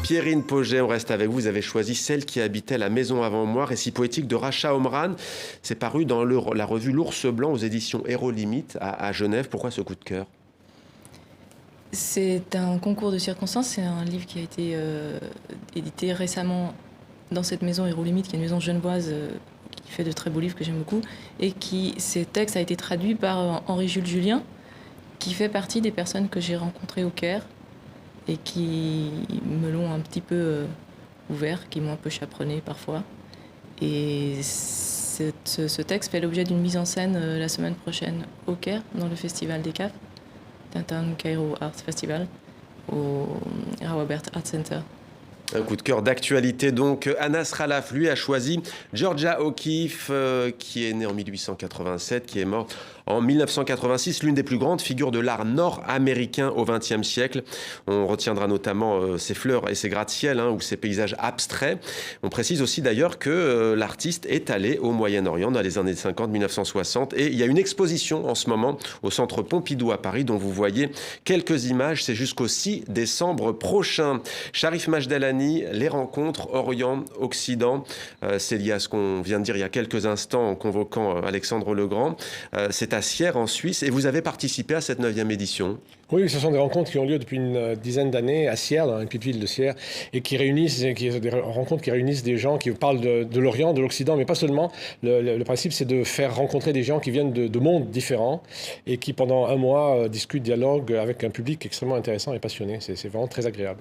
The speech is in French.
Pierrine Pauget, on reste avec vous. Vous avez choisi Celle qui habitait la maison avant moi, récit poétique de Racha Omran. C'est paru dans la revue L'Ours Blanc aux éditions Héros Limite à Genève. Pourquoi ce coup de cœur? C'est un concours de circonstances. C'est un livre qui a été édité récemment dans cette maison Héros Limite, qui est une maison genevoise qui fait de très beaux livres que j'aime beaucoup. Et ce texte a été traduit par Henri-Jules Julien, qui fait partie des personnes que j'ai rencontrées au Caire et qui me l'ont un petit peu ouvert, qui m'ont un peu chaperonné parfois. Et ce texte fait l'objet d'une mise en scène la semaine prochaine au Caire, dans le Festival des CAF, Downtown Cairo Art Festival, au Rawabert Art Center. Un coup de cœur d'actualité donc. Anas Khalaf, lui, a choisi Georgia O'Keeffe, qui est née en 1887, qui est morte en 1986, l'une des plus grandes figures de l'art nord-américain au XXe siècle. On retiendra notamment ses fleurs et ses gratte-ciel, ou ses paysages abstraits. On précise aussi d'ailleurs que l'artiste est allé au Moyen-Orient dans les années 50-1960. Et il y a une exposition en ce moment au Centre Pompidou à Paris, dont vous voyez quelques images. C'est jusqu'au 6 décembre prochain. Sharif Majdelani, les rencontres Orient-Occident. C'est lié à ce qu'on vient de dire il y a quelques instants en convoquant Alexandre Legrand. C'est à Sierre en Suisse et vous avez participé à cette 9e édition. Oui, ce sont des rencontres qui ont lieu depuis une dizaine d'années à Sierre, dans une petite ville de Sierre, et qui des rencontres qui réunissent des gens qui parlent de l'Orient, de l'Occident, mais pas seulement. Le principe, c'est de faire rencontrer des gens qui viennent de mondes différents et qui, pendant un mois, discutent, dialoguent avec un public extrêmement intéressant et passionné. C'est vraiment très agréable.